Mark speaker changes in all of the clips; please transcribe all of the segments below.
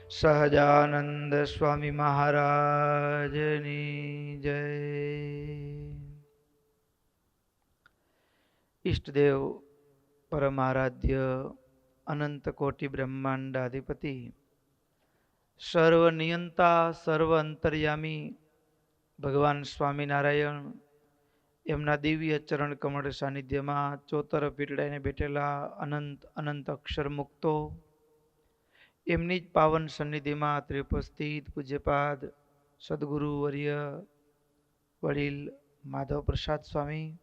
Speaker 1: સહજાનંદ સ્વામી મહારાજની જય. ઈષ્ટદેવ પરમારાધ્ય અનંત કોટિ બ્રહ્માંડાધિપતિ સર્વનિયંતા સર્વ અંતર્યામી ભગવાન સ્વામિનારાયણ એમના દિવ્ય ચરણ કમળ સાનિધ્યમાં ચોતર પીરડાઈને બેઠેલા અનંત અનંત અક્ષર મુક્તો, એમની જ પાવન સન્નિધિમાં ત્રિપસ્થિત પૂજ્યપાદ સદગુરુ વર્ય વડીલ માધવ પ્રસાદ સ્વામી,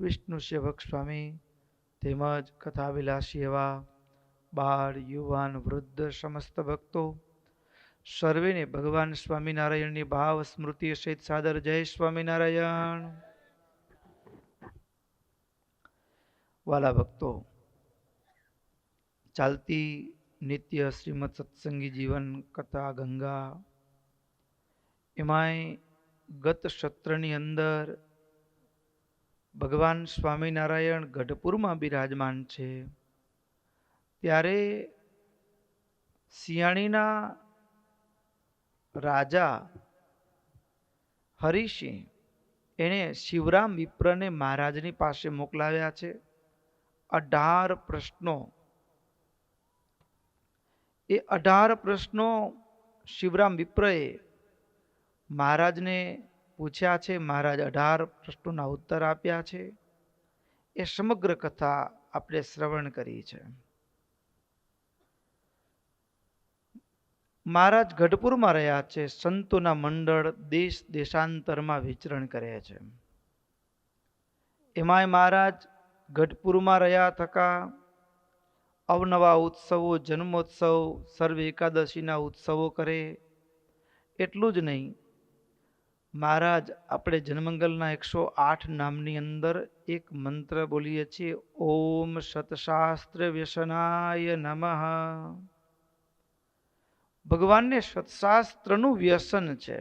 Speaker 1: વિષ્ણુ સેવક સ્વામી તેમજ કથાવિલાસી એવા બાળ યુવાન વૃદ્ધ સમસ્ત ભક્તો સર્વેને ભગવાન સ્વામિનારાયણની ભાવ સ્મૃતિ સહિત સાદર જય સ્વામિનારાયણ. વાલા ભક્તો, ચાલતી નિત્ય શ્રીમદ સત્સંગી જીવન કથા ગંગા એમાંય ગત સત્રની અંદર ભગવાન સ્વામિનારાયણ ગઢપુરમાં બિરાજમાન છે. ત્યારે સિયાણીના રાજા હરિસિંહ એણે શિવરામ વિપ્રને મહારાજની પાસે મોકલાવ્યા છે. 18 પ્રશ્નો, એ 18 પ્રશ્નો શિવરામ વિપ્રએ મહારાજને પૂછ્યા છે. મહારાજ 18 પ્રશ્નોના ઉત્તર આપ્યા છે. એ સમગ્ર કથા આપણે શ્રવણ કરી છે. મહારાજ ગઢપુરમાં રહ્યા છે. સંતોના મંડળ દેશ દેશાંતરમાં વિચરણ કરે છે. એમાંય મહારાજ ગઢપુરમાં રહ્યા થકા અવનવા ઉત્સવો, જન્મોત્સવ, સર્વ એકાદશીના ઉત્સવો કરે. એટલું જ નહીં, મહારાજ આપણે જનમંગલના 108 નામની અંદર એક મંત્ર બોલીએ છીએ, ઓમ સતશાસ્ત્ર વ્યસનાય નમઃ. ભગવાનને સત્શાસ્ત્રનું વ્યસન છે.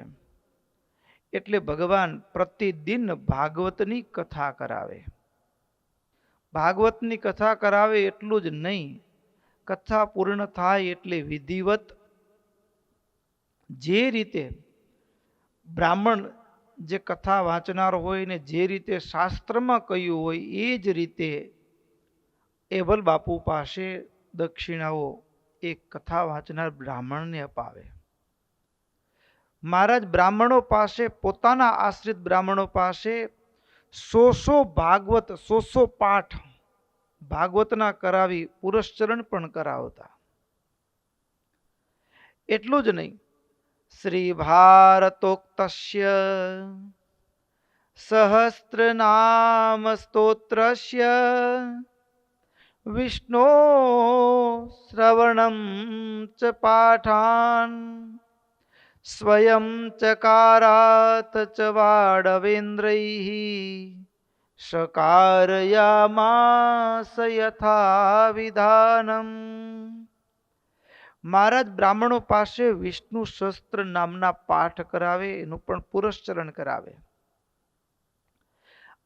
Speaker 1: એટલે ભગવાન પ્રતિદિન ભાગવતની કથા કરાવે. ભાગવતની કથા કરાવે એટલું જ નહીં, કથા પૂર્ણ થાય એટલે વિધિવત જે રીતે બ્રાહ્મણ જે કથા વાંચનાર હોય ને જે રીતે શાસ્ત્રમાં કહ્યું હોય એ જ રીતે એબલ બાપુ પાસે દક્ષિણાઓ એ કથા વાંચનાર બ્રાહ્મણને અપાવે. મહારાજ બ્રાહ્મણો પાસે, પોતાના આશ્રિત બ્રાહ્મણો પાસે 100 ભાગવત, 100 પાઠ ભાગવતના કરાવી પુરસ્ચરણ પણ કરાવતા. એટલું જ નહીં, શ્રી ભારતોક્તસ્ય સહસ્ત્ર નામ સ્તોત્રસ્ય વિષ્ણુ શ્રવણમ ચ પાઠાન સ્વયં ચકારાત ચ વાડવેન્દ્રૈઃ સકારયામાસ યથા વિધાનમ. મહારાજ બ્રાહ્મણો પાસે વિષ્ણુ સહસ્ત્ર નામના પાઠ કરાવે, એનું પણ પુરસ્ચરણ કરાવે.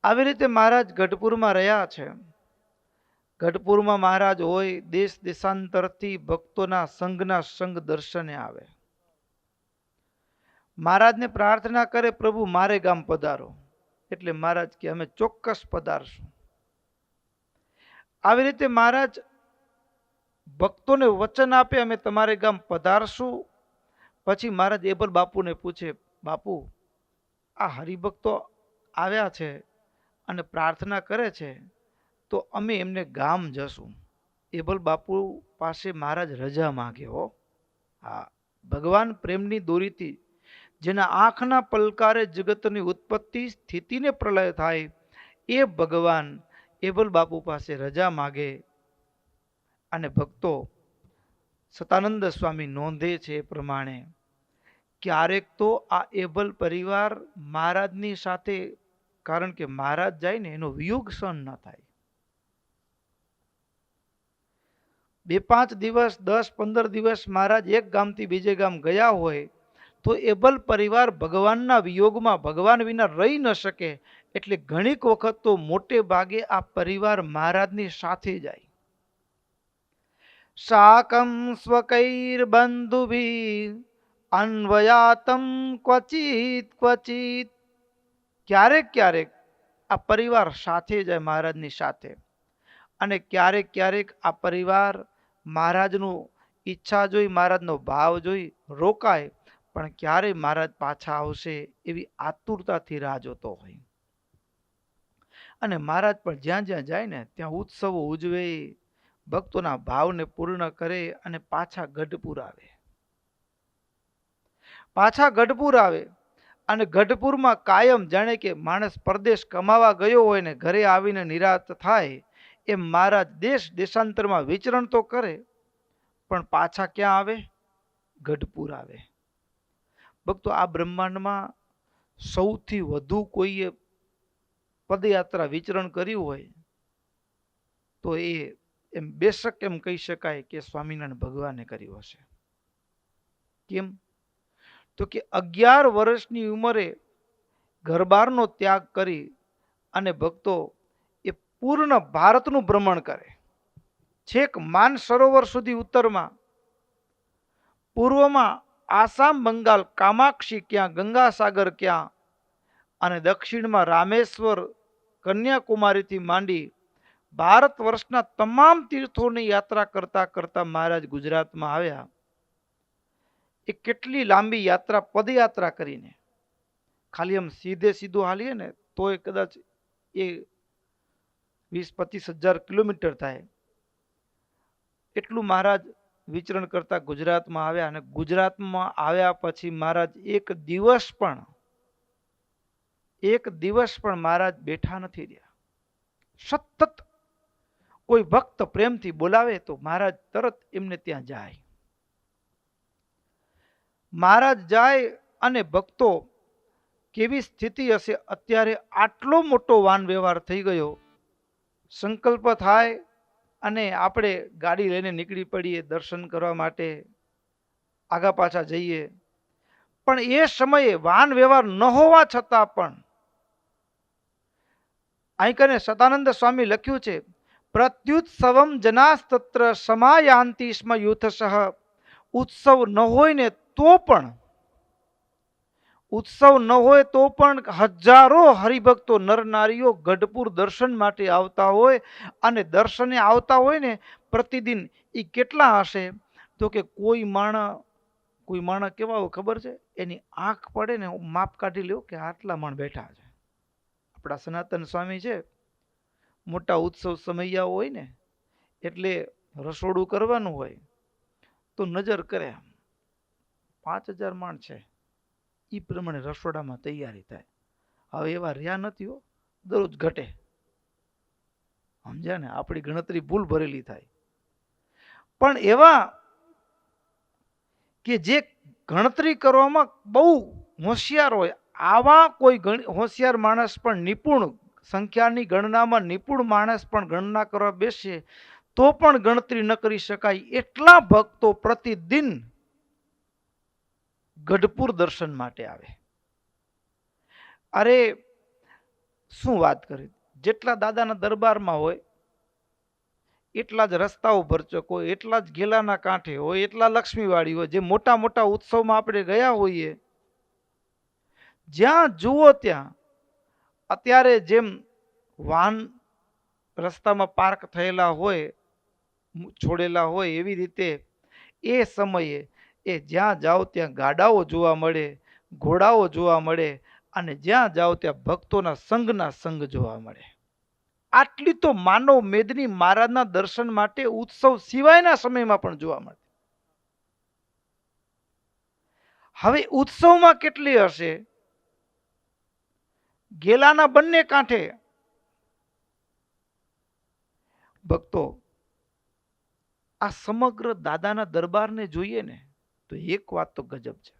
Speaker 1: આવી રીતે મહારાજ ગઢપુરમાં રહ્યા છે. ગઢપુરમાં મહારાજ હોય, દેશ દેશાંતરથી ભક્તોના સંઘના સંઘ દર્શને આવે. મહારાજને પ્રાર્થના કરે, પ્રભુ મારે ગામ પધારો. એટલે મહારાજ કે અમે ચોક્કસ પધારશું. આવી રીતે મહારાજ ભક્તોને વચન આપે, અમે તમારે ગામ પધારશું. પછી મહારાજ એબલ બાપુને પૂછે, બાપુ આ હરિભક્તો આવ્યા છે અને પ્રાર્થના કરે છે, તો અમે એમને ગામ જશું. એબલ બાપુ પાસે મહારાજ રજા માંગે. હો હા, ભગવાન પ્રેમની દોરીથી જેના આંખના પલકારે જગતની ઉત્પત્તિ, સ્થિતિને પ્રલય થાય, એ ભગવાન એબલ બાપુ પાસે રજા માગે. અને ભક્તો સતાનંદ સ્વામી નોંધે છે એ પ્રમાણે ક્યારેક તો આ એબલ પરિવાર મહારાજની સાથે, કારણ કે મહારાજ જાય ને એનો વિયોગ સહન ન થાય. 2-5 દિવસ, 10-15 દિવસ મહારાજ એક ગામથી બીજે ગામ ગયા હોય તો એબલ પરિવાર ભગવાનના વિયોગમાં ભગવાન વિના રહી ન શકે. એટલે ઘણીક વખત તો મોટે ભાગે આ પરિવાર મહારાજની સાથે જાય. શાકમ સ્વકૈર્બંધુભી અન્વયાતમ ક્વચિત ક્વચિત. ક્યારેક ક્યારેક આ પરિવાર સાથે જાય મહારાજની સાથે, અને ક્યારેક ક્યારેક આ પરિવાર મહારાજનું ઈચ્છા જોઈ, મહારાજનો ભાવ જોઈ રોકાય, પણ ક્યારે મહારાજ પાછા આવશે એવી આતુરતાથી રાહ જોતો હોય. અને મહારાજ પણ જ્યાં જ્યાં જાય ને ત્યાં ઉત્સવો ઉજવે, ભક્તોના ભાવને પૂર્ણ કરે અને પાછા ગઢપુર આવે. પાછા ગઢપુર આવે અને ગઢપુરમાં કાયમ જાણે કે માણસ પરદેશ કમાવા ગયો હોય ને ઘરે આવીને નિરાત થાય એમ મહારાજ દેશ દેશાંતરમાં વિચરણ તો કરે, પણ પાછા ક્યાં આવે? ગઢપુર આવે. ભક્તો, આ બ્રહ્માંડમાં સૌથી વધુ કોઈએ પદયાત્રા વિચરણ કર્યું હોય તો એ એમ બેશક એમ કહી શકાય કે સ્વામિનારાયણ ભગવાને કર્યું હશે. કેમ? તો કે 11 વર્ષની ઉંમરે ઘરબારનો ત્યાગ કરી અને ભક્તો એ પૂર્ણ ભારતનું ભ્રમણ કરે, છેક માન સરોવર સુધી ઉત્તરમાં, પૂર્વમાં આસામ બંગાળ કામાક્ષી ક્યાં, ગંગાસાગર ક્યાં, અને દક્ષિણમાં રામેશ્વર કન્યાકુમારીથી માંડી ભારત વર્ષના તમામ તીર્થોની યાત્રા કરતા કરતા મહારાજ ગુજરાતમાં આવ્યા. એ કેટલી લાંબી યાત્રા, પદયાત્રા કરીને. ખાલી આમ સીધે સીધું હાલીએ ને તોય કદાચ એ 20-25 હજાર કિલોમીટર થાય. એટલું મહારાજ વિચરણ કરતા ગુજરાતમાં આવ્યા, અને ગુજરાતમાં આવ્યા પછી મહારાજ એક દિવસ પણ મહારાજ બેઠા નથી રહ્યા. સતત કોઈ ભક્ત પ્રેમથી બોલાવે તો મહારાજ તરત એમને ત્યાં જાય. મહારાજ જાય અને ભક્તો કેવી સ્થિતિ હશે અત્યારે? આટલો મોટો વાન વ્યવહાર થઈ ગયો, સંકલ્પ થાય અને આપણે ગાડી લઈને નીકળી પડીએ દર્શન કરવા માટે, આગા પાછા જઈએ. પણ એ સમયે વાહન વ્યવહાર ન હોવા છતાં પણ અહીં કને સદાનંદ સ્વામી લખ્યું છે, પ્રત્યુત્સવમ જનાસ્તત્ર સમાયાંતિ સ્મ યુથસઃ. ઉત્સવ ન હોય ને તો પણ, ઉત્સવ ન હોય તો પણ હજારો હરિભક્તો નર નારીઓ ગઢપુર દર્શન માટે આવતા હોય, અને દર્શને આવતા હોય ને પ્રતિદિન. એ કેટલા હશે? તો કે કોઈ માણસ કેવા હોય ખબર છે? એની આંખ પડે ને માપ કાઢી લ્યો કે આટલા માણ બેઠા છે. આપણા સનાતન સ્વામી છે, મોટા ઉત્સવ સમૈયા હોય ને એટલે રસોડું કરવાનું હોય તો નજર કરે 5000 માણ છે, એ પ્રમાણે રસોડામાં તૈયારી થાય. હવે એવા રહ્યા નથી હો, દરરોજ ઘટે. સમજ્યા ને? આપણી ગણતરી ભૂલ ભરેલી થાય. પણ એવા કે જે ગણતરી કરવામાં બહુ હોશિયાર હોય, આવા કોઈ હોશિયાર માણસ પણ નિપુણ, સંખ્યાની ગણનામાં નિપુણ માણસ પણ ગણના કરવા બેસે તો પણ ગણતરી ન કરી શકાય એટલા ભક્તો પ્રતિદિન ગઢપુર દર્શન માટે આવે. અરે શું વાત કરી! જેટલા દાદાના દરબારમાં હોય એટલા જ રસ્તાઓ ભરચક હોય, એટલા જ ગેલાના કાંઠે હોય, એટલા લક્ષ્મીવાળી હોય. જે મોટા મોટા ઉત્સવમાં આપણે ગયા હોઈએ, જ્યાં જુઓ ત્યાં અત્યારે જેમ વાહન રસ્તામાં પાર્ક થયેલા હોય, છોડેલા હોય, એવી રીતે એ સમયે એ જ્યાં જાઓ ત્યાં ગાડાઓ જોવા મળે, ઘોડાઓ જોવા મળે, અને જ્યાં જાઓ ત્યાં ભક્તોના સંઘના સંઘ જોવા મળે. આટલી તો માનવ મેદની મહારાજના દર્શન માટે ઉત્સવ સિવાયના સમયમાં પણ જોવા મળે. હવે ઉત્સવમાં કેટલી હશે? ગેલાના બંને કાંઠે ભક્તો આ સમગ્ર દાદાના દરબારને જોઈએ ને તો એક વાત તો ગજબ છે.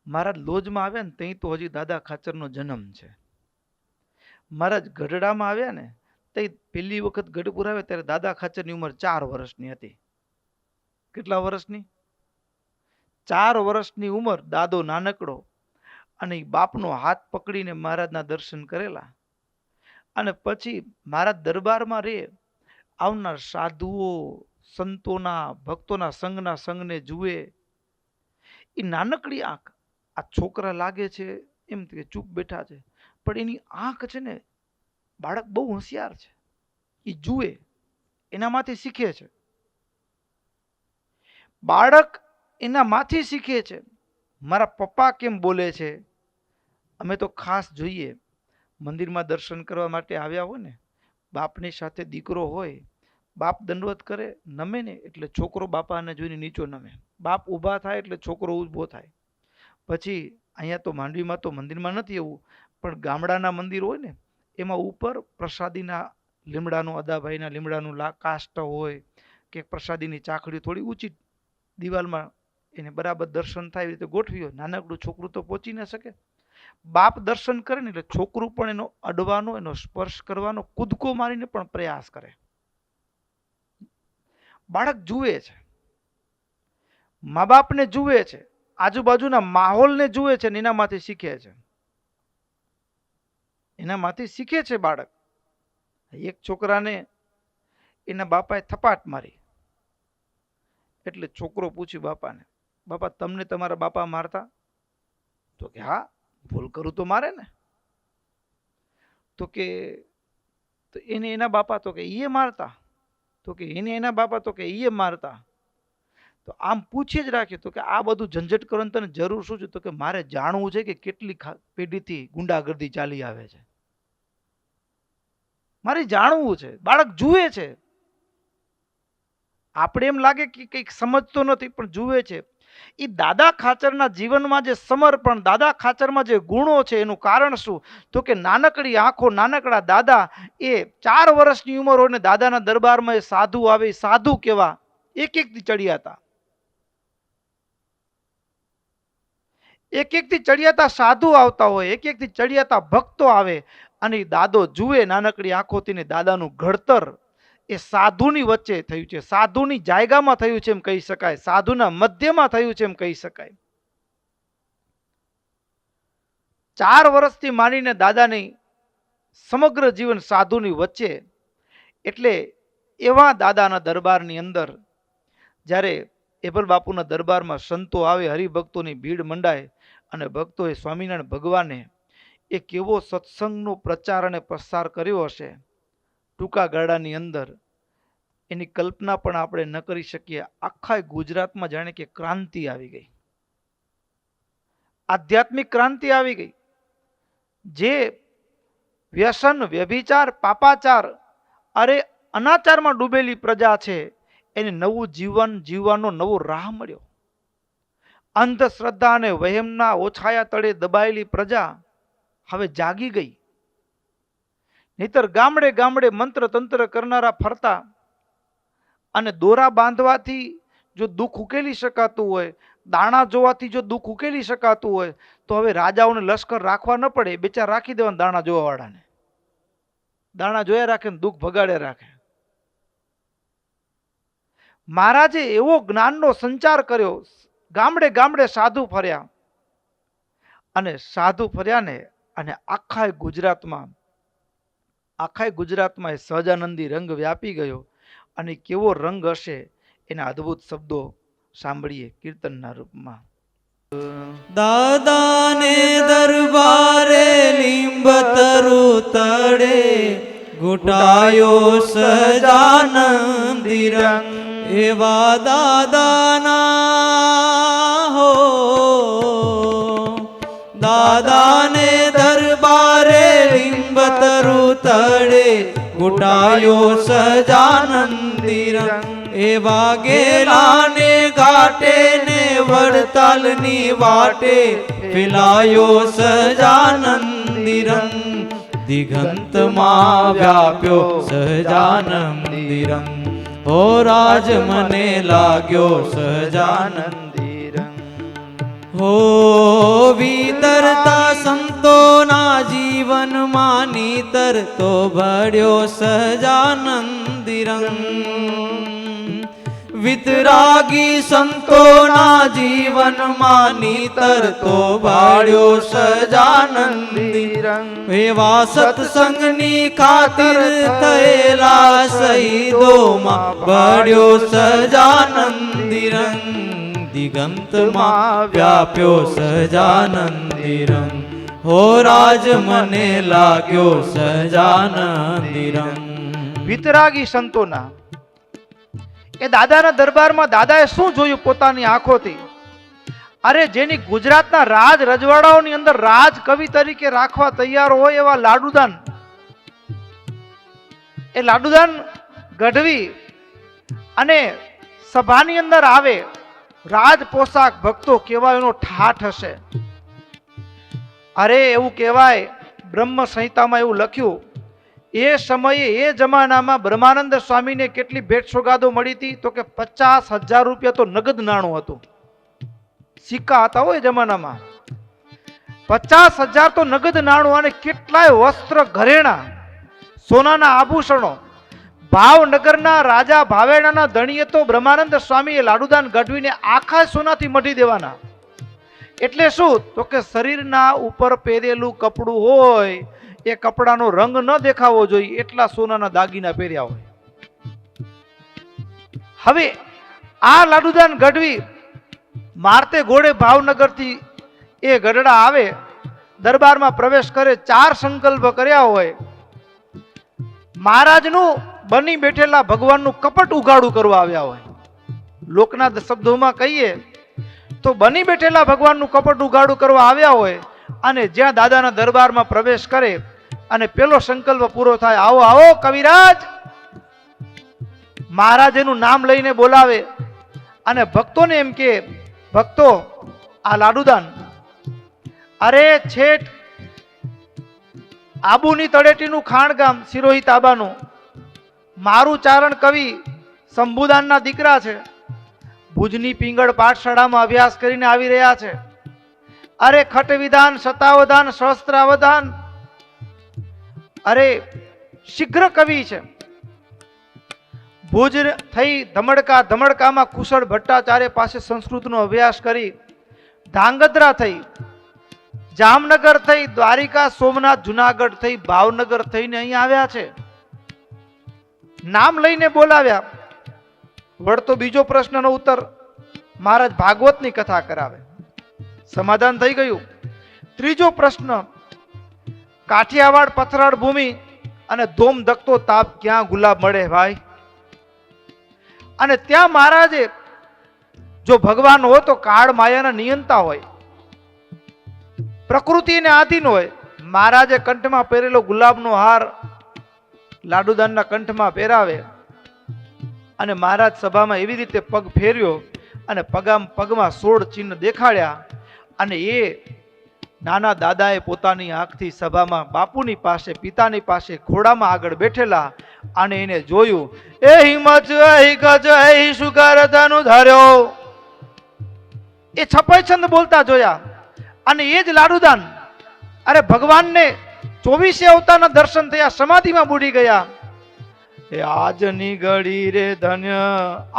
Speaker 1: મહારાજ લોજમાં આવ્યા ને ત્યાં તો હજી દાદા ખાચરનો જન્મ છે. મહારાજ ગઢડામાં આવ્યા ને તે પહેલી વખત ગઢપુર આવ્યા ત્યારે દાદા ખાચરની ઉંમર 4 વર્ષની હતી. કેટલા વર્ષની? 4 વર્ષની ઉંમર. દાદો નાનકડો, અને બાપનો હાથ પકડીને મહારાજના દર્શન કરેલા. અને પછી મહારાજ દરબારમાં રે, આવનાર સાધુઓ સંતોના ભક્તોના સંગને જુએ. એ નાનકડી આંખ, આ છોકરા લાગે છે એમ કે ચૂપ બેઠા છે, પણ એની આંખ છે ને, બાળક બહુ હોશિયાર છે. એ જુએ, એનામાંથી શીખે છે. બાળક એનામાંથી શીખે છે. મારા પપ્પા કેમ બોલે છે, અમે તો ખાસ જોઈએ. મંદિરમાં દર્શન કરવા માટે આવ્યા હોય ને, બાપની સાથે દીકરો હોય, બાપ દંડવત કરે, નમે ને એટલે છોકરો બાપાને જોઈને નીચો નમે. બાપ ઊભા થાય એટલે છોકરો ઊભો થાય. પછી અહીંયા તો માંડવીમાં તો મંદિરમાં નથી એવું, પણ ગામડાના મંદિર હોય ને, એમાં ઉપર પ્રસાદીના લીમડાનું, અદાભાઈના લીમડાનું કાષ્ટ હોય કે પ્રસાદીની ચાખડી થોડી ઊંચી દિવાલમાં એને બરાબર દર્શન થાય એવી રીતે ગોઠવી હોય. નાનકડું છોકરું તો પહોંચી ન શકે. બાપ દર્શન કરે ને એટલે છોકરું પણ એનો અડવાનો, એનો સ્પર્શ કરવાનો, કૂદકો મારીને પણ પ્રયાસ કરે. બાળક જુએ છે, મા બાપને જુએ છે, આજુબાજુના માહોલને જુએ છે ને એનામાંથી શીખે છે. એનામાંથી શીખે છે બાળક. એક છોકરાને એના બાપાએ થપાટ મારી એટલે છોકરો પૂછ્યું બાપાને, બાપા તમને તમારા બાપા મારતા? તો કે હા, ભૂલ કરું તો મારે ને. તો કે તો એને એના બાપા તો કે એ મારતા? તો કે એને એના બાપા તો કે એ મારતા. તો આમ પૂછી જ રાખ્યું. તો કે આ બધું ઝંઝટ કરવાની તને જરૂર શું છે? તો કે મારે જાણવું છે કે કેટલી પેઢીથી ગુંડાગર્દી ચાલી આવે છે, મારે જાણવું છે. બાળક જુએ છે. આપણે એમ લાગે કે કંઈક સમજતો નથી, પણ જુએ છે. એ દાદા ખાચરના જીવનમાં જે સમર્પણ, દાદા ખાચરમાં જે ગુણો છે, એનું કારણ શું? તો કે નાનકડી આંખો, નાનકડા દાદા. એ 4 વર્ષની ઉંમર હોય ને દાદાના દરબારમાં એ સાધુ આવે. સાધુ કેવા? એક થી ચડિયાતા, એક થી ચડિયાતા સાધુ આવતા હોય, એક થી ચડિયાતા ભક્તો આવે. અને દાદો જુએ નાનકડી આંખોથી ને દાદાનું ઘડતર એ સાધુની વચ્ચે થયું છે, સાધુની જાયગામાં થયું છે એમ કહી શકાય, સાધુના મધ્યમાં થયું છે એમ કહી શકાય. 4 વર્ષથી માંડીને દાદાની સમગ્ર જીવન સાધુની વચ્ચે. એટલે એવા દાદાના દરબારની અંદર જ્યારે એબલ બાપુના દરબારમાં સંતો આવે, હરિભક્તોની ભીડ મંડાય અને ભક્તોએ સ્વામિનારાયણ ભગવાને એ કેવો સત્સંગનો પ્રચાર અને પ્રસાર કર્યો હશે ટૂંકા ગાળાની અંદર, એની કલ્પના પણ આપણે ન કરી શકીએ. આખા ગુજરાતમાં જાણે કે ક્રાંતિ આવી ગઈ, આધ્યાત્મિક ક્રાંતિ આવી ગઈ. જે વ્યસન, વ્યભિચાર, પાપાચાર, અરે અનાચારમાં ડૂબેલી પ્રજા છે, એને નવું જીવન જીવવાનો નવો રાહ મળ્યો. અંધશ્રદ્ધા અને વહેમના ઓછાયા તળે દબાયેલી પ્રજા હવે જાગી ગઈ. નહીતર ગામડે ગામડે મંત્ર તંત્ર કરનારા ફરતા અને દોરા બાંધવાથી જો દુઃખ ઉકેલી શકાતું હોય, દાણા જોવાથી જો દુઃખ ઉકેલી શકાતું હોય, તો હવે રાજાઓને લશ્કર રાખવા ન પડે, બેચાર રાખી દેવાના દાણા જોવા વાળાને. દાણા જોયા રાખે ને દુઃખ ભગાડે રાખે. મહારાજે એવો જ્ઞાનનો સંચાર કર્યો. ગામડે ગામડે સાધુ ફર્યા અને સાધુ ફર્યા ને અને આખા ગુજરાતમાં એ સહજાનંદી રંગ વ્યાપી ગયો. અને કેવો રંગ હશે એના અદ્ભુત શબ્દો સાંભળીએ કીર્તનના રૂપમાં.
Speaker 2: દાદાને દરબારે લીંબતરુ તળે ઘૂંટાયો સહજાનંદી રંગ. એવા દાદાના હો, દાદાને દરબારે લીંબતરુ તળે ઘૂંટાયો સહજાનંદી રંગ. એવા ગેલાને ઘાટે ને વડતાલની વાટે ફેલાયો સહજાનંદી રંગ. દિગંતમાં વ્યાપ્યો સહજાનંદી રંગ. ઓ રાજ મને લાગ્યો સહજાનંદી રંગ. હો વિતરતા સંતોના જીવનમાં નીતરતો ભળ્યો સહજાનંદી રંગ. વિતરાગી સંતોના જીવનમાં નીતરતો ભાળ્યો સહજાનંદી
Speaker 1: રંગ
Speaker 2: એવા સત્સંગની ખાतिर થયેલા શહીદોમાં ભાળ્યો સહજાનંદી રંગ દિગંતમાં વ્યાપ્યો સહજાનંદી રંગ હો રાજ મને લાગ્યો સહજાનંદી રંગ
Speaker 1: વિતરાગી સંતોના એ દાદાના દરબારમાં દાદાએ શું જોયું પોતાની આંખોથી? અરે જેની ગુજરાતના રાજ રજવાડાઓની અંદર રાજ કવિ તરીકે રાખવા તૈયાર હોય એવા લાડુદાન, એ લાડુદાન ગઢવી અને સભાની અંદર આવે, રાજ પોશાક ભક્તો કેવા એનો ઠાઠ હશે. અરે એવું કહેવાય, બ્રહ્મ સંહિતામાં એવું લખ્યું, એ સમયે એ જમાનામાં બ્રહ્માનંદ સ્વામીને કેટલી ભેટ સોગાદો મળી હતી? તો કે 50,000 રૂપિયા તો નગદ નાણું હતું. સિક્કા હતા હોય જમાનામાં, 50,000 તો નગદ નાણું અને કેટલાય વસ્ત્ર ઘરેણા, સોનાના આભૂષણો. ભાવનગરના રાજા ભાવેણાના ધણીએ તો બ્રહ્માનંદ સ્વામીએ લાડુદાન ગઢવીને આખા સોનાથી મઢી દેવાના. એટલે શું? તો કે શરીરના ઉપર પહેરેલું કપડું હોય એ કપડાનો રંગ ન દેખાવો જોઈએ એટલા સોનાના દાગીના પહેર્યા હોય. હવે આ લાડુદાન ગઢવી મારતે ઘોડે ભાવનગરથી એ ગઢડા આવે, દરબારમાં પ્રવેશ કરે, 4 સંકલ્પ કર્યા હોય. મહારાજનું બની બેઠેલા ભગવાનનું કપટ ઉગાડું કરવા આવ્યા હોય. લોકના શબ્દોમાં કહીએ તો બની બેઠેલા ભગવાનનું કપટ ઉગાડું કરવા આવ્યા હોય અને જ્યાં દાદાના દરબારમાં પ્રવેશ કરે અને પેલો સંકલ્પ પૂરો થાય, આવો આવો કવિરાજ. મહારાજ એનું નામ લઈને બોલાવે અને ભક્તોને એમ કે, ભક્તો આ લાડુદાન અરે છેઠ આબુની તળેટીનું ખાણ ગામ સિરોહી તાબાનું મારું ચારણ કવિ શંભુદાનના દીકરા છે. ભુજની પિંગળ પાઠશાળામાં અભ્યાસ કરીને આવી રહ્યા છે. અરે ખટ વિધાન, શતાવધાન, સહસ્ત્રાવધાન, અરે શીઘ્ર કવિ છે. ભુજ થઈ ધમડકામાં કુશળ ભટ્ટાચાર્ય પાસે સંસ્કૃતનો અભ્યાસ કરી, ધાંગધ્રા થઈ, જામનગર થઈ, દ્વારિકા, સોમનાથ, જુનાગઢ થઈ, ભાવનગર થઈને અહીં આવ્યા છે. નામ લઈને બોલાવ્યા. વળતો બીજો પ્રશ્નનો ઉત્તર મહારાજ ભાગવતની કથા કરાવે, સમાધાન થઈ ગયું. ત્રીજો પ્રશ્ન, કાઠિયાવાડ પથરાળ ભૂમિ અને ધોમ ધકતો તાપ, ક્યાં ગુલાબ મળે ભાઈ? અને ત્યાં મહારાજે જો ભગવાન હોય તો કાળ માયાના નિયંતા હોય, પ્રકૃતિને આધીન હોય. મહારાજે કંઠમાં પહેરેલો ગુલાબનો હાર લાડુદાનના કંઠમાં પહેરાવે અને મહારાજ સભામાં એવી રીતે પગ ફેર્યો અને પગમાં 16 ચિહ્ન દેખાડ્યા. અને એ નાના દાદાએ પોતાની આંખથી સભામાં બાપુની પાસે, પિતાની પાસે ઘોડામાં આગળ બેઠેલા અને એને જોયું. એ હિંમત ગજ સુકર ધનુ ધર્યો, એ છપાઈ છંદ બોલતા જોયા. અને એ જ લાડુદાન અરે ભગવાનને 24 અવતારના દર્શન થયા, સમાધિમાં બુડી ગયા. એ આજની ઘડી રે ધન્ય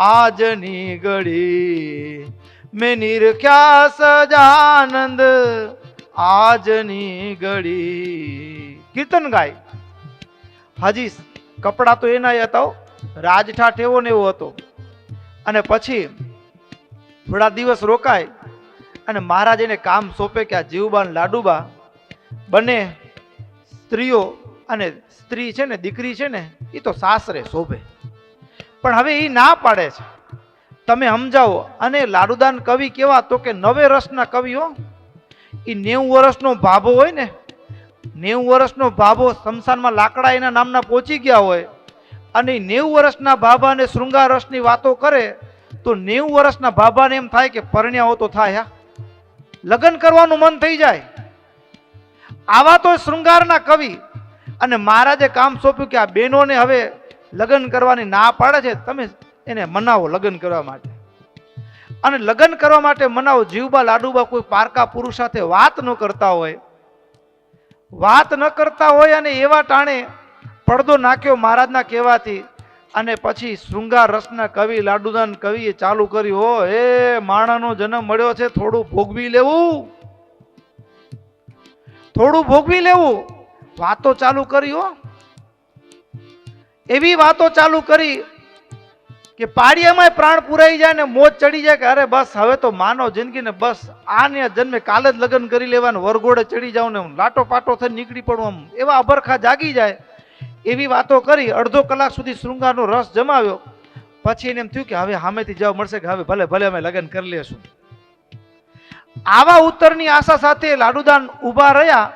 Speaker 1: આજની ઘડી, મેં નિરખ્યા સજાનંદ આજની ઘડી. કીર્તન ગાય. હાજી કપડા તો એના હતા, રાજઠાઠ એવો ને એવો હતો. અને પછી થોડા દિવસ રોકાય અને મહારાજ એને કામ સોંપે કે આ જીવબા અને લાડુબા બંને સ્ત્રીઓ, અને સ્ત્રી છે ને દીકરી છે ને એ તો સાસરે શોભે, પણ હવે એ ના પાડે છે, તમે સમજાવો. અને લાડુદાન કવિ કેવા? તો કે 90 વર્ષના કવિઓ. એ 90 વર્ષનો ભાભો હોય ને, 90 વર્ષનો ભાભો શમશાનમાં લાકડા એના નામના પહોંચી ગયા હોય અને 90 વર્ષના ભાભાને શૃંગાર રસની વાતો કરે તો 90 વર્ષના ભાભાને એમ થાય કે પરણ્યા હો તો થાય, લગ્ન કરવાનું મન થઈ જાય. આવા તો શૃંગારના કવિ. અને મહારાજે કામ સોંપ્યું કે આ બહેનોને હવે લગ્ન કરવાની ના પાડે છે, તમે એને મનાવો લગ્ન કરવા માટે. અને લગ્ન કરવા માટે મનાવો. જીવબા લાડુબા કોઈ પારકા પુરુષ સાથે વાત ન કરતા હોય અને એવા ટાણે પડદો નાખ્યો મહારાજના કહેવાથી. અને પછી શૃંગાર રસના કવિ લાડુદાન કવિએ ચાલુ કર્યું, હો એ માણાનો જન્મ મળ્યો છે, થોડું ભોગવી લેવું, થોડું ભોગવી લેવું. વાતો ચાલુ કરી હો, એવી વાતો ચાલુ કરી કે પાડિયામાં પ્રાણ પુરાઈ જાય ને મોજ ચડી જાય કે અરે બસ હવે તો માનવ જિંદગીને બસ આને જન્મે કાલે જ લગ્ન કરી લેવાનું, વરઘોડે ચડી જાવ ને લાટો પાટો થઈને નીકળી પડવું, એવા અબરખા જાગી જાય એવી વાતો કરી. અડધો કલાક સુધી શૃંગારનો રસ જમાવ્યો. પછી એને એમ થયું કે હવે સામેથી જવા મળશે કે હવે ભલે ભલે અમે લગ્ન કરી લેશું. આવા ઉત્તરની આશા સાથે લાડુદાન ઊભા રહ્યા,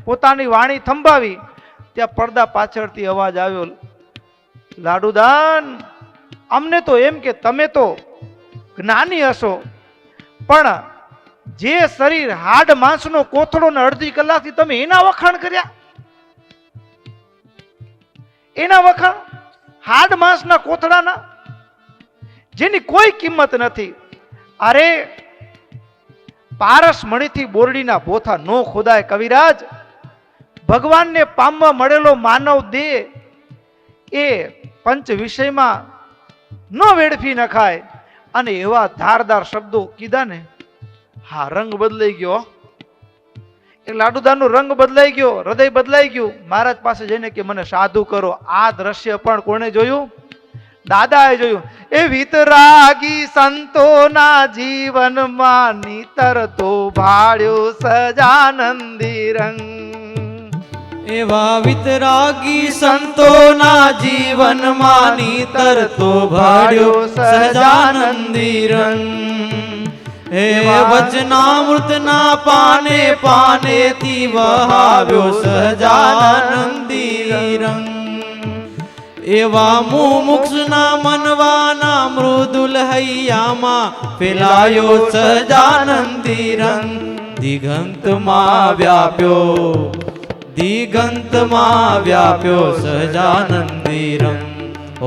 Speaker 1: પોતાની વાણી થંભાવી. ત્યાં પડદા પાછળથી અવાજ આવ્યો, લાડુદાન અમને તો એમ કે તમે તો જ્ઞાની હશો, પણ જે શરીર હાડ માંસનો કોથળો ને અડધી કલાકથી તમે એના વખાણ કર્યા, એના વખાણ હાડ માંસના કોથળાના, જેની કોઈ કિંમત નથી. અરે પારસ મણીથી બોરડીના બોથા નો ખોદાય કવિરાજ. ભગવાનને પામવા મળેલો માનવ દેહ એ પંચ વિષયમાં ન વેડફી નખાય. અને એવા ધારદાર શબ્દો કીધા ને, હા રંગ બદલાઈ ગયો, એ લાડુદાનનો રંગ બદલાઈ ગયો, હૃદય બદલાઈ ગયું. મહારાજ પાસે જઈને કે મને સાધુ કરો. આ દ્રશ્ય પણ કોણે જોયું? દાદાએ જોયું. એ વિતરાગી સંતોના જીવનમાં નીતરતો ભાળ્યો સજાનંદી રંગ.
Speaker 2: એવા વિતરાગી સંતોના જીવનમાં નીતરતો ભાળ્યો સજાનંદી રંગ. હે વચનામૃતના પાને પાનેથી વહાવ્યો સજાનંદી રંગ. એવા મુમુક્ષના મનવાના મૃદુલ હૈયામાં ફેલાયો સજાનંદી રંગ. દિગંતમાં વ્યાપ્યો, દિગંતમાં વ્યાપ્યો સજાનંદી રંગ.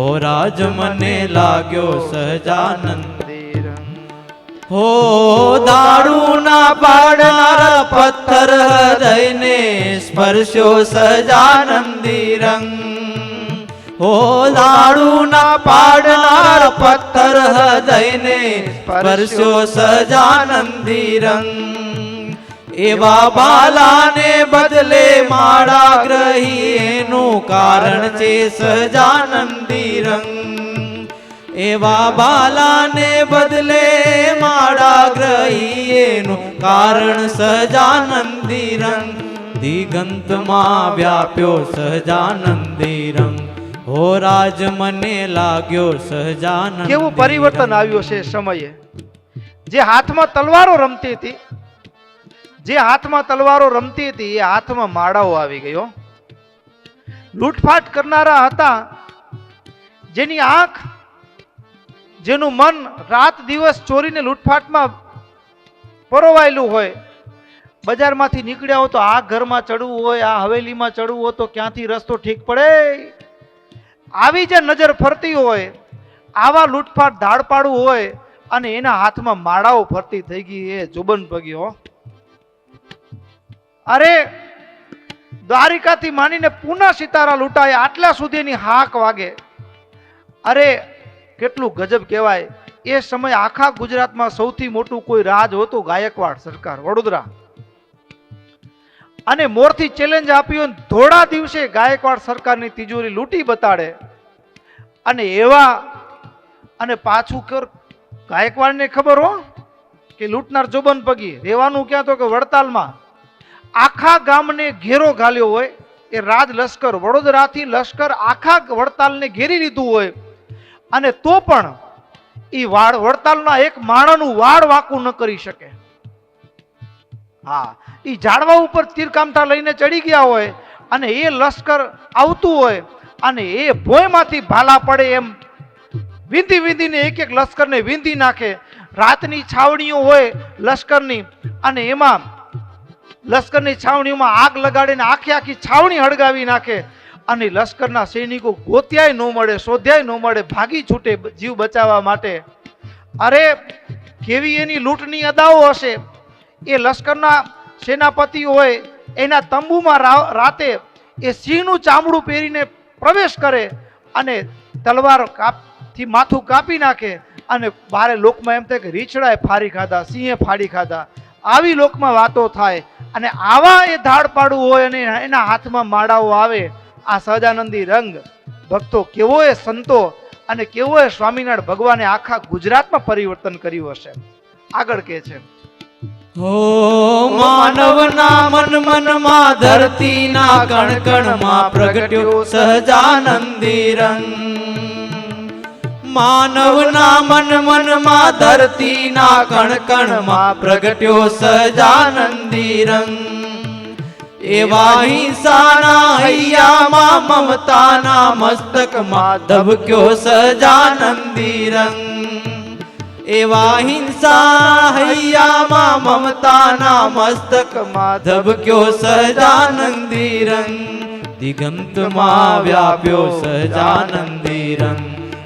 Speaker 2: ઓ રાજ મને લાગ્યો સજાનંદી રંગ. હો દારૂના પાડનાર પથ્થર હૃદયને સ્પર્શ્યો સજાનંદી રંગ. હો દારૂના પાડનાર પથ્થર હૃદયને સ્પર્શ્યો સજાનંદી રંગ. એવા બાલાને બદલે માળા ગ્રહી એનું કારણ છે સજાનંદી રંગ. એવા બાલાને બદલે માળા ગ્રહી એનું કારણ સજાનંદી રંગ. દિગંતમાં વ્યાપ્યો સજાનંદી રંગ. હો રાજ મને લાગ્યો સજાનંદી.
Speaker 1: કેવું પરિવર્તન આવ્યું છે સમયે. જે હાથમાં તલવારો રમતી હતી, જે હાથમાં તલવારો રમતી હતી એ હાથમાં માળાઓ આવી ગયો. લૂંટફાટ કરનારા હતા, જેની આંખ, જેનું મન રાત દિવસ ચોરીને લૂંટફાટમાં પરોવાયેલું હોય. બજારમાંથી નીકળ્યા હો તો આ ઘરમાં ચડવું હોય, આ હવેલીમાં ચડવું હોય તો ક્યાંથી રસ્તો ઠીક પડે, આવી જે નજર ફરતી હોય, આવા લૂંટફાટ ધાડ પાડવું હોય, અને એના હાથમાં માળાઓ ફરતી થઈ ગઈ. એ જોબન પગ્યો. અરે દ્વારિકાથી માનીને પુના સિતારા લૂંટાય આટલા સુધીની હાક વાગે. અરે કેટલું ગજબ કહેવાય. એ સમય આખા ગુજરાતમાં સૌથી મોટું કોઈ રાજ હતું ગાયકવાડ સરકાર વડોદરા. અને મોરથી ચેલેન્જ આપ્યું, થોડા દિવસે ગાયકવાડ સરકારની તિજોરી લૂંટી બતાડે. અને એવા, અને પાછું ગાયકવાડને ખબર હો કે લૂંટનાર જોબન પગી રહેવાનું ક્યાં, તો કે વડતાલમાં. આખા ગામને ઘેરો ઘાલ્યો હોય. એ રાજ લશ્કર વડોદરાથી લશ્કર આખા વડતાલને ઘેરી લીધું હોય, અને તો પણ એ વડતાલના એક માણાનું વાળ વાંકું ન કરી શકે. હા, એ ઝાડવા ઉપર તીરકામઠા લઈને ચડી ગયા હોય, અને એ લશ્કર આવતું હોય, અને એ ભોયમાંથી ભાલા પડે એમ વીંધી વીંધીને એક એક લશ્કરને વીંધી નાખે. રાતની છાવણીઓ હોય લશ્કરની, અને એમાં લશ્કરની છાવણીઓમાં આગ લગાડીને આખી આખી છાવણી હળગાવી નાખે. અને લશ્કરના સૈનિકો ગોત્યાય ન મળે, શોધ્યાય ન મળે, ભાગી છૂટે જીવ બચાવવા માટે. અરે કેવી એની લૂંટની અદાઓ હશે. એ લશ્કરના સેનાપતિ હોય, એના તંબુમાં રાતે એ સિંહનું ચામડું પહેરીને પ્રવેશ કરે, અને તલવાર થી માથું કાપી નાખે અને બારે લોકમાં એમ થાય કે રીછડાએ ફાડી ખાધા, સિંહે ફાડી ખાધા, આવી લોકમાં વાતો થાય. અને આવા એ ધાડ પાડું હોય અને એના હાથમાં માળાઓ આવે. આ સહજાનંદી રંગ ભક્તો કેવો એ સંતો અને કેવો એ સ્વામિનારાયણ ભગવાને આખા ગુજરાતમાં પરિવર્તન કર્યું હશે. આગળ કે છે,
Speaker 2: હો માનવના મન મનમાં ધરતીના કણ કણમાં પ્રગટ્યો સહજાનંદી રંગ. માનવના મન મનમાં ધરતીના કણ કણમાં પ્રગટ્યો સહજાનંદી રંગ. એવા હિંસાના હૈયામાં મમતાના મસ્તકમાં ધબક્યો સહજાનંદી રંગ. એવા હિંસા હૈયામાં મમતાના મસ્તકમાં ધબક્યો સહજાનંદી રંગ. દિગંતમાં વ્યાપ્યો સહજાનંદી રંગ.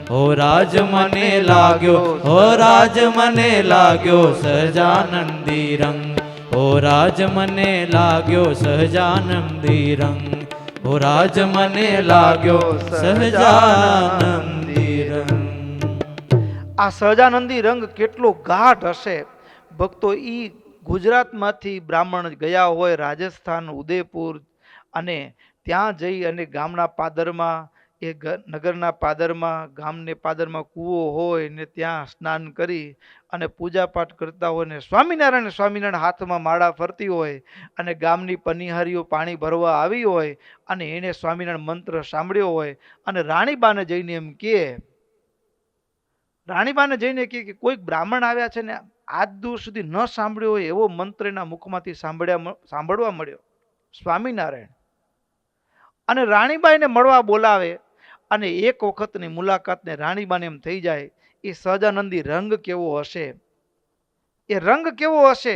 Speaker 2: હો રાજ મને લાગ્યો, હો રાજ મને લાગ્યો સહજાનંદી રંગ. હો રાજ મને લાગ્યો સહજાનંદી રંગ. હો રાજ મને લાગ્યો સહજાનંદી રંગ.
Speaker 1: આ સહજાનંદી રંગ કેટલો ગાઢ હશે ભક્તો. ઈ ગુજરાતમાંથી બ્રાહ્મણ ગયા હોય રાજસ્થાન, ઉદયપુર, અને ત્યાં જઈ અને ગામના પાદરમાં, એ નગરના પાદરમાં, ગામને પાદરમાં કૂવો હોય ને ત્યાં સ્નાન કરી અને પૂજાપાઠ કરતા હોય ને સ્વામિનારાયણ હાથમાં માળા ફરતી હોય અને ગામની પનિહારીઓ પાણી ભરવા આવી હોય અને એને સ્વામિનારાયણ મંત્ર સાંભળ્યો હોય અને રાણીબાને જઈને એમ કહે, રાણીબાને જઈને કે કોઈક બ્રાહ્મણ આવ્યા છે ને આજ દૂર સુધી ન સાંભળ્યો હોય એવો મંત્ર એના મુખમાંથી સાંભળવા મળ્યો, સ્વામિનારાયણ. અને રાણીબાઈને મળવા બોલાવે અને એક વખતની મુલાકાતને રાણીબાને એમ થઈ જાય એ સહજાનંદી રંગ કેવો હશે. એ રંગ કેવો હશે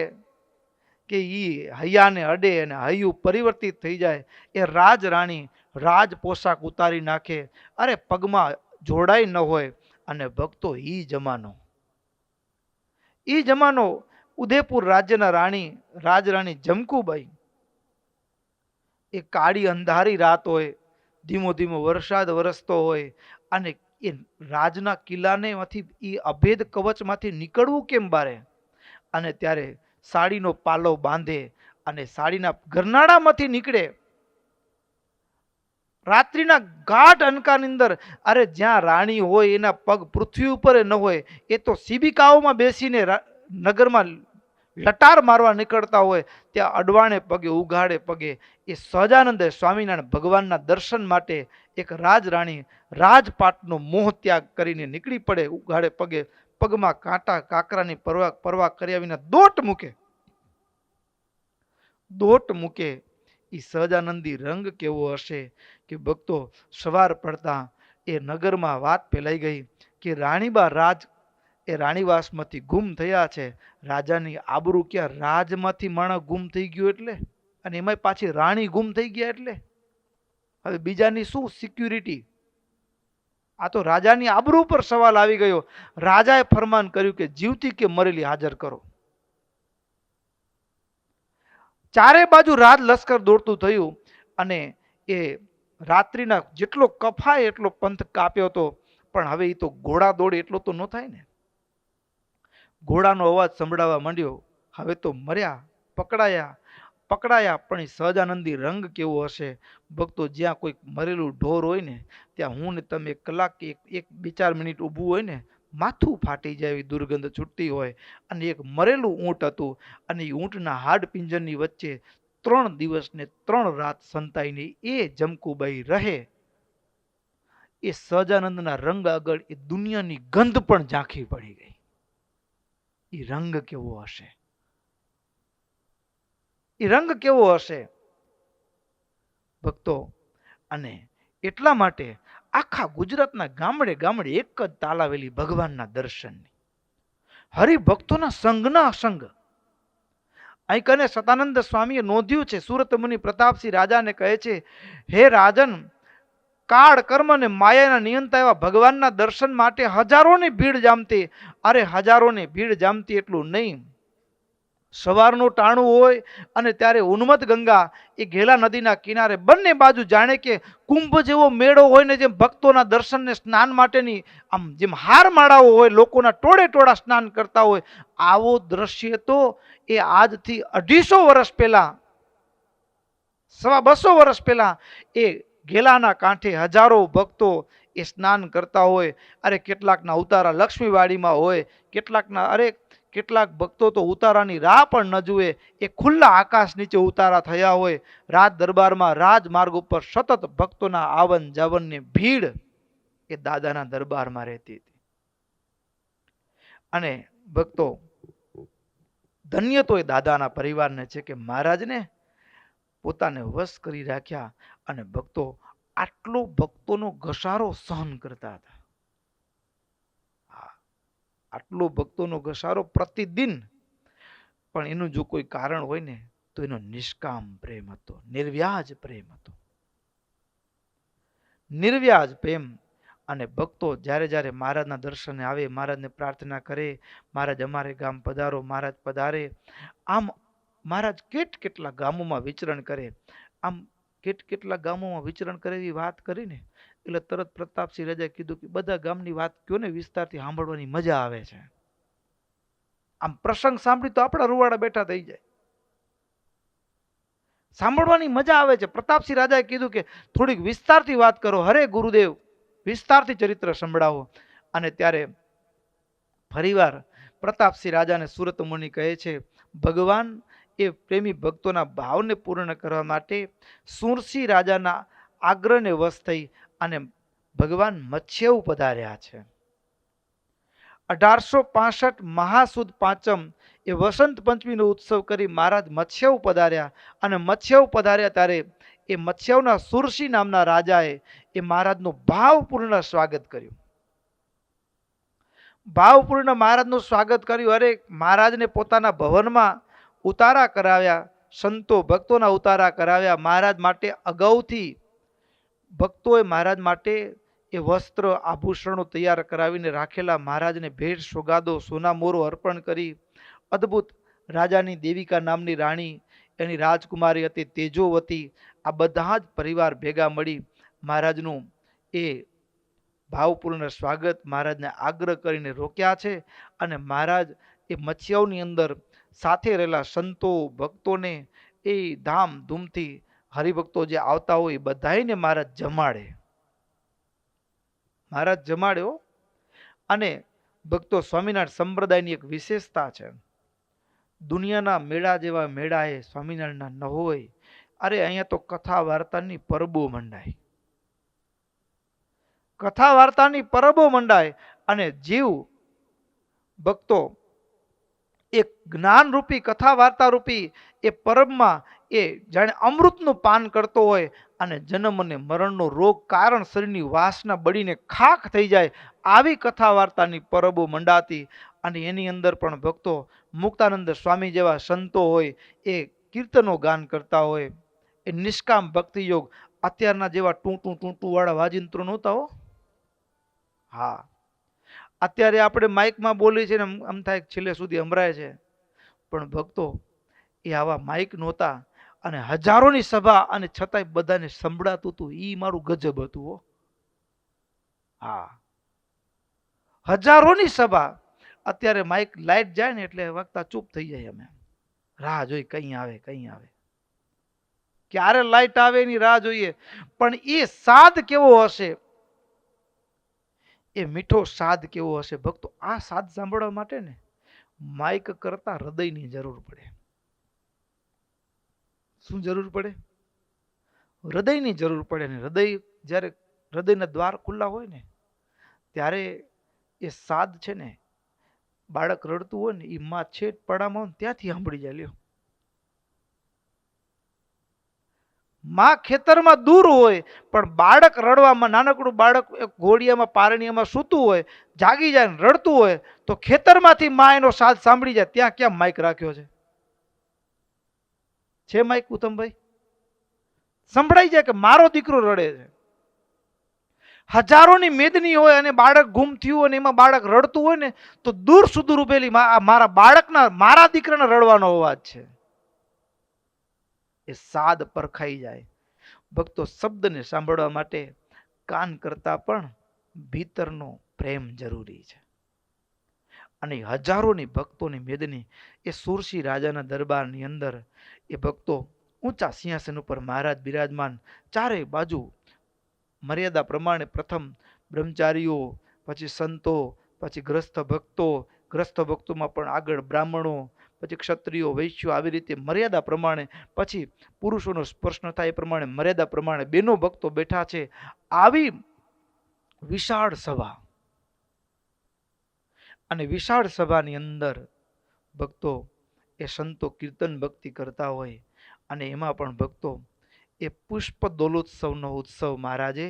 Speaker 1: કે ઈ હૈયાને અડે અને હૈયું પરિવર્તિત થઈ જાય. એ રાજ રાણી રાજ પોશાક ઉતારી નાખે, અરે પગમાં જોડાઈ ન હોય. અને ભક્તો ઈ જમાનો ઉદયપુર રાજ્યના રાજરાણી જમકુબાઈ. એ કાળી અંધારી રાત હોય, ધીમો ધીમો વરસાદ વરસતો હોય અને એ રાજના કિલ્લાને માંથી એ અભેદ કવચમાંથી નીકળવું કેમ બારે. અને ત્યારે સાડીનો પાલો બાંધે અને સાડીના ગરનાળામાંથી નીકળે. રાત્રિના ગાઢ અંધકારની અંદર, અરે જ્યાં રાણી હોય એના પગ પૃથ્વી ઉપર ન હોય, એ તો શિબિકાઓમાં બેસીને નગરમાં લટાર મારવા નીકળતા હોય, ત્યાં અડવાણે પગે ઉઘાડે પગે એ સહજાનંદ સ્વામિનારાયણ ભગવાનના દર્શન માટે એક રાજરાણી રાજપાટનો મોહ ત્યાગ કરીને નીકળી પડે. ઉઘાડે પગે, પગમાં કાંટા કાકરાની પરવા કર્યા વિના દોટ મૂકે. એ સહજાનંદી રંગ કેવો હશે કે ભક્તો સવાર પડતા એ નગરમાં વાત ફેલાઈ ગઈ કે રાણીબા એ રાણીવાસમાંથી ગુમ થયા છે. રાજાની આબરૂ ક્યાં, રાજમાંથી માણસ ગુમ થઈ ગયો એટલે, અને એમાં પાછી રાણી ગુમ થઈ ગયા એટલે હવે બીજાની શું સિક્યુરિટી. આ તો રાજાની આબરૂ પર સવાલ આવી ગયો. રાજાએ ફરમાન કર્યું કે જીવતી કે મરેલી હાજર કરો. ચારે બાજુ રાજ લશ્કર દોડતું થયું અને એ રાત્રિના જેટલો કફાય એટલો પંથ કાપ્યો હતો. પણ હવે એ તો ઘોડા દોડે એટલો તો ન થાય ને. ઘોડાનો અવાજ સંભળાવા માંડ્યો. હવે તો મર્યા, પકડાયા. પણ એ સહજાનંદી રંગ કેવો હશે ભક્તો. જ્યાં કોઈક મરેલું ઢોર હોય ને ત્યાં હું ને તમે કલાક એક 2-4 મિનિટ ઊભું હોય ને માથું ફાટી જાય એવી દુર્ગંધ છૂટતી હોય. અને એક મરેલું ઊંટ હતું અને એ ઊંટના હાડ પિંજરની વચ્ચે 3 દિવસ ને 3 રાત સંતાઈને એ જમકુબાઈ રહે. એ સહજાનંદના રંગ આગળ એ દુનિયાની ગંધ પણ ઝાંખી પડી ગઈ. એ રંગ કેવો હશે, એ રંગ કેવો હશે ભક્તો. અને એટલા માટે આખા ગુજરાતના ગામડે ગામડે એક જ તાલાવેલી ભગવાનના દર્શનની, હરિભક્તોના સંઘના સંઘ. અહીં કને સતાનંદ સ્વામીએ નોંધ્યું છે. સુરત મુનિ પ્રતાપસિંહ રાજાને કહે છે, હે રાજન, કાળ કર્મ ને માયાના નિયંતા એવા ભગવાનના દર્શન માટે હજારોની ભીડ જામતી. અરે હજારોની ભીડ જામતી એટલું નહીં, સવારનું ટાણું હોય અને ત્યારે ઉન્મત્ત ગંગા એ ઘેલા નદીના કિનારે બંને બાજુ જાણે કે કુંભ જેવો મેળો હોય ને, જેમ ભક્તોના દર્શનને સ્નાન માટેની આમ જેમ હાર માળાઓ હોય, લોકોના ટોળે ટોળા સ્નાન કરતા હોય, આવો દ્રશ્ય તો એ આજથી 250 વર્ષ પહેલા, 250 વર્ષ પહેલા એ ઘેલાના કાંઠે હજારો ભક્તો એ સ્નાન કરતા હોય. અરે કેટલાકના ઉતારા લક્ષ્મીવાડીમાં હોય, કેટલાક ભક્તો તો ઉતારાની રાહ પણ ન જુએ, એ ખુલ્લા આકાશ નીચે ઉતારા થયા હોય. રાજ દરબારમાં રાજમાર્ગ ઉપર સતત ભક્તોના આવન જાવનની ભીડ એ દાદાના દરબારમાં રહેતી હતી. અને ભક્તો ધન્ય તો એ દાદાના પરિવારને છે કે મહારાજને પોતાને વશ કરી રાખ્યા અને ભક્તો આટલો ભક્તોનો ઘસારો સહન કરતા હતા. આટલો ભક્તોનો ઘસારો પ્રતિદિન, પણ એનું જો કોઈ કારણ હોય ને તો એનો નિષ્કામ પ્રેમ હતો, નિર્વ્યાજ પ્રેમ હતો, નિર્વ્યાજ પ્રેમ. અને ભક્તો જ્યારે જ્યારે મહારાજના દર્શને આવે, મહારાજને પ્રાર્થના કરે, મહારાજ અમારે ગામ પધારો, મહારાજ પધારે. આમ મહારાજ કેટલા ગામોમાં વિચરણ કરે, આમ કેટલા ગામોમાં વિચરણ કરે એવી વાત કરીને એટલે તરત પ્રતાપસિંહ રાજાએ કીધું કે બધા ગામની વાત કયો ને, વિસ્તારથી સાંભળવાની મજા આવે છે. આમ પ્રસંગ સાંભળી તો આપણા રૂવાડા બેઠા થઈ જાય, સાંભળવાની મજા આવે છે. પ્રતાપસિંહ રાજાએ કીધું કે થોડીક વિસ્તારથી વાત કરો, હરે ગુરુદેવ વિસ્તારથી ચરિત્ર સંભળાવો. અને ત્યારે ફરીવાર પ્રતાપસિંહ રાજાને સુરત મુનિ કહે છે, ભગવાન એ પ્રેમી ભક્તોના ભાવને પૂર્ણ કરવા માટે સુરસિંહ રાજાના આગ્રહને વશ થઈ અને ભગવાન મત્સ્યવ પધાર્યા છે. 1865 મહાસુદ પાંચમ એ વસંત પંચમીનો ઉત્સવ કરી મહારાજ મત્સ્યવ પધાર્યા. અને મત્સ્યવ પધાર્યા ત્યારે એ મત્સ્યવના સુરસિંહ નામના રાજાએ એ મહારાજનું ભાવપૂર્ણ સ્વાગત કર્યું. ભાવપૂર્ણ મહારાજનું સ્વાગત કર્યું. અરે મહારાજને પોતાના ભવનમાં ઉતારા કરાવ્યા, સંતો ભક્તોના ઉતારા કરાવ્યા. મહારાજ માટે અગાઉથી ભક્તોએ મહારાજ માટે એ વસ્ત્ર આભૂષણો તૈયાર કરાવીને રાખેલા. મહારાજને ભેટ સોગાદો સોના મોરો અર્પણ કરી. અદ્ભુત રાજાની દેવિકા નામની રાણી, એની રાજકુમારી હતી તેજોવતી, આ બધા જ પરિવાર ભેગા મળી મહારાજનું એ ભાવપૂર્ણ સ્વાગત મહારાજને આગ્રહ કરીને રોક્યા છે. અને મહારાજ એ મત્સ્યવની અંદર સાથે રહેલા સંતો ભક્તોને એ ધામધૂમથી હરિભક્તો જે આવતા હોય બધાને મહારાજ જમાડે. મહારાજ જમાડ્યો. અને ભક્તો સ્વામિનારાયણ સંપ્રદાયની એક વિશેષતા છે, દુનિયાના મેળા જેવા મેળા એ સ્વામિનારાયણના ન હોય. અરે અહીંયા તો કથા વાર્તાની પરબો મંડાય, કથા વાર્તાની પરબો મંડાય. અને જીવ ભક્તો એક જ્ઞાન રૂપી કથા વાર્તા રૂપી એ પરબમાં એ જાણે અમૃતનું પાન કરતો હોય. અને જન્મ અને મરણનો રોગ કારણ શરીરની વાસના બળીને ખાખ થઈ જાય, આવી કથા વાર્તાની પરબો મંડાતી. અને એની અંદર પણ ભક્તો મુક્તાનંદ સ્વામી જેવા સંતો હોય એ કીર્તનો ગાન કરતા હોય, એ નિષ્કામ ભક્તિ યોગ. અત્યારના જેવા ટૂંટું વાળા વાજિંત્રો નહોતા હો. હા, અત્યારે આપણે માઇકમાં બોલીએ છીએ ને આમ થાય છેલ્લે સુધી સંભળાય છે, પણ ભક્તો એ આવા માઇક નહોતા. અને હજારોની સભા અને છતાંય બધાને સંભળાતું હતું. ઈ મારું ગજબ હતું હો. હા, હજારોની સભા. અત્યારે માઇક લાઈટ જાય ને એટલે વક્તા ચૂપ થઈ જાય, અમે રાહ જોઈ કઈ આવે કઈ આવે, ક્યારે લાઈટ આવે એની રાહ જોઈએ. પણ એ સાદ કેવો હશે, એ મીઠો સાદ કેવો હશે ભક્તો. આ સાદ સાંભળવા માટે ને માઇક કરતા હૃદયની જરૂર પડે. શું જરૂર પડે? હૃદયની જરૂર પડે. ને હૃદય જ્યારે હૃદયના દ્વાર ખુલ્લા હોય ને ત્યારે એ સાદ છે ને, બાળક રડતું હોય ને એ માં છેટ પડામાં હોય ત્યાંથી સાંભળી જાય. લ્યો, માં ખેતરમાં દૂર હોય પણ બાળક રડવામાં, નાનકડું બાળક ઘોડિયામાં પારણીયામાં સૂતું હોય, જાગી જાય ને રડતું હોય તો ખેતરમાંથી માં એનો સાદ સાંભળી જાય. ત્યાં ક્યાં માઇક રાખ્યો છે? છે માઇક ઉત્તમભાઈ? સંભળાઈ જાય કે મારો દીકરો રડે છે. હજારોની મેદની હોય અને બાળક ગુમ થયું અને એમાં બાળક રડતું હોય ને તો દૂર સુધી ઉભેલી મારા બાળકના, મારા દીકરાના રડવાનો અવાજ છે, એ સાદ પરખાઈ જાય. ભક્તો, શબ્દને સાંભળવા માટે કાન કરતા પણ ભીતરનો પ્રેમ જરૂરી છે. અને હજારોની ભક્તોની મેદની એ સુરસી રાજાના દરબારની અંદર એ ભક્તો ઊંચા સિંહાસન ઉપર મહારાજ બિરાજમાન, ચારે બાજુ મર્યાદા પ્રમાણે પ્રથમ બ્રહ્મચારીઓ, પછી સંતો, પછી ગ્રસ્થ ભક્તોમાં પણ આગળ બ્રાહ્મણો, પછી ક્ષત્રિયો, વૈશ્યો, આવી રીતે મર્યાદા પ્રમાણે, પછી પુરુષોનો સ્પર્શ ન થાય એ પ્રમાણે મર્યાદા પ્રમાણે બેનો ભક્તો બેઠા છે. આવી વિશાળ સભા, અને વિશાળ સભાની અંદર ભક્તો એ સંતો કીર્તન ભક્તિ કરતા હોય, અને એમાં પણ ભક્તો એ પુષ્પ દોલોત્સવનો ઉત્સવ મહારાજે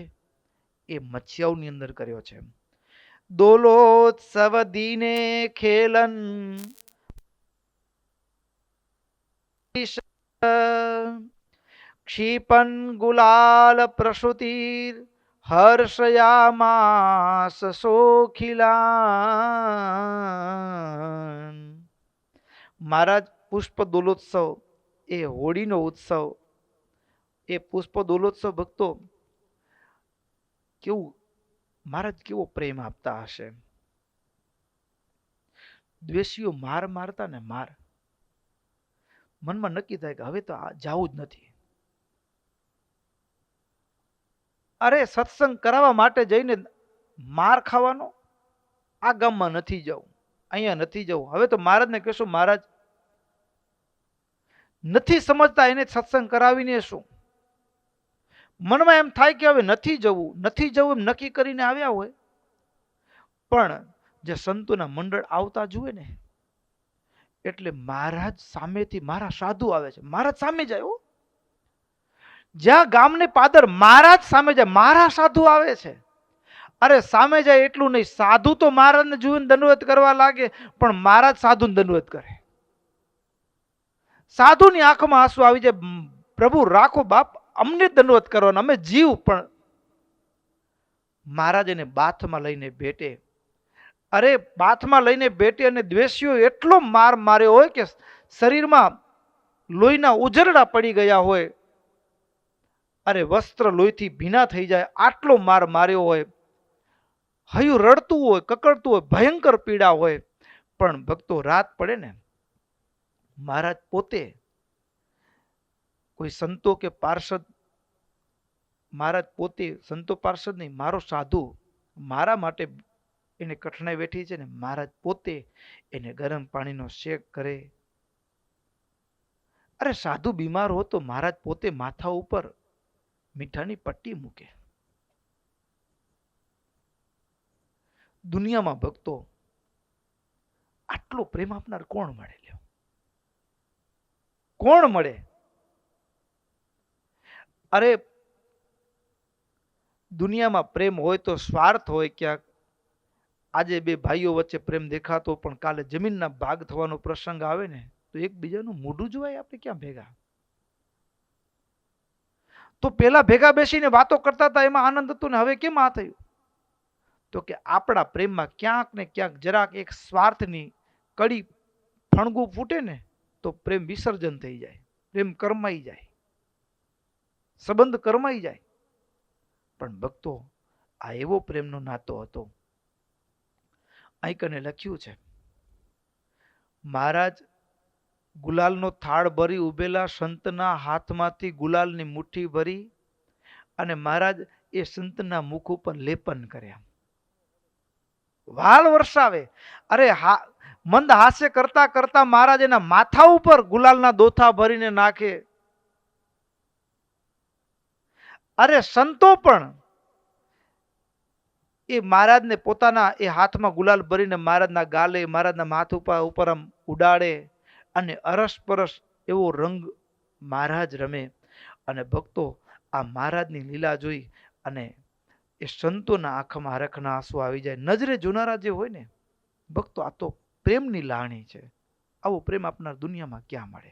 Speaker 1: એ મચ્છિયાઓની અંદર કર્યો છે. દોલોત્સવ દીને ખેલન ક્ષિપન ગુલાલ પ્રસુતિર હર્ષયામાસ સોખિલાન. મહારાજ પુષ્પ દોલોત્સવ એ હોળીનો ઉત્સવ, એ પુષ્પ દોલોત્સવ ભક્તો કેવું મહારાજ કેવો પ્રેમ આપતા હશે. દ્વેષીઓ માર મારતા ને માર, મનમાં નક્કી થાય કે હવે તો જાવું જ નથી. અરે સત્સંગ કરાવવા માટે જઈને માર ખાવાનો, આ ગામમાં નથી જવું, અહીંયા નથી જવું. હવે તો મહારાજને કહેશું, મહારાજ નથી સમજતા, એને સત્સંગ કરાવીને શું. મનમાં એમ થાય કે હવે નથી જવું એમ નક્કી કરીને આવ્યા હોય, પણ જે સંતોના મંડળ આવતા જુએ ને એટલે મહારાજ સામેથી, મારા સાધુ આવે છે, મહારાજ સામે જાય હો. જ્યાં ગામને પાદર મહારાજ સામે જાય, મારા સાધુ આવે છે. અરે સામે જાય એટલું નહીં, સાધુ તો મહારાજને જોઈને દંડવત કરવા લાગે, પણ મહારાજ સાધુને દંડવત કરે. સાધુની આંખમાં આંસુ આવી જાય, પ્રભુ રાખો બાપ, અમને દંડવત કરવાના, અમે જીવ. પણ મહારાજ એને બાથમાં લઈને ભેટે. અરે બાથમાં લઈને ભેટે, અને દ્વેષીઓ એટલો માર માર્યો હોય કે શરીરમાં લોહીના ઉજરડા પડી ગયા હોય, અરે વસ્ત્ર લોહીથી ભીના થઈ જાય, આટલો માર માર્યો હોય. હયું રડતું હોય, કકડતું હોય, ભયંકર પીડા હોય. પણ ભક્તો રાત પડે ને, મહારાજ પોતે કોઈ સંતો કે પાર્ષદ, મહારાજ પોતે સંતો પાર્ષદ નહીં, મારો સાધુ મારા માટે એને કઠણાઈ વેઠી છે ને, મહારાજ પોતે એને ગરમ પાણીનો શેક કરે. અરે સાધુ બીમાર હો તો મહારાજ પોતે માથા ઉપર મીઠાની પટ્ટી મૂકે. દુનિયામાં ભક્તો આટલો પ્રેમ આપનાર કોણ મળે? લ્યો, કોણ મળે? અરે દુનિયામાં પ્રેમ હોય તો સ્વાર્થ હોય ક્યાંક. આજે બે ભાઈઓ વચ્ચે પ્રેમ દેખાતો, પણ કાલે જમીનના ભાગ થવાનો પ્રસંગ આવે ને તો એકબીજાનું મોઢું જોવાય. આપણે ક્યાં ભેગા? તો પેલા ભેગા બેસીને વાતો કરતા હતા, એમાં આનંદ હતો ને હવે કેમ આ થયું? તો કે આપણા પ્રેમમાં ક્યાંક ને ક્યાંક જરાક એક સ્વાર્થની કડી ફણગું ફૂટે ને તો પ્રેમ વિસર્જન થઈ જાય, પ્રેમ કરમાઈ જાય, સંબંધ કરમાઈ જાય. પણ ભક્તો આ એવો પ્રેમનો નાતો હતો. અહીં કને લખ્યું છે, મહારાજ ગુલાલનો થાળ ભરી ઉભેલા સંતના હાથમાંથી ગુલાલની મુઠ્ઠી ભરી અને મહારાજ એ સંતના મુખ ઉપર લેપન કર્યા, વાલ વરસાવે. અરે મંદ હાસ્ય કરતા કરતા મહારાજ એના માથા ઉપર ગુલાલના દોથા ભરીને નાખે. અરે સંતો પણ એ મહારાજને પોતાના એ હાથમાં ગુલાલ ભરીને મહારાજના ગાલે, મહારાજના માથ ઉપર આમ ઉડાડે, અને અરસપરસ એવો રંગ મહારાજ રમે. અને ભક્તો આ મહારાજની લીલા જોઈ અને એ સંતોના આંખમાં હરખના આંસુ આવી જાય. નજરે જોનારા જે હોય ને ભક્તો, આ તો પ્રેમની લાણી છે. આવો પ્રેમ આપનાર દુનિયામાં ક્યાં મળે?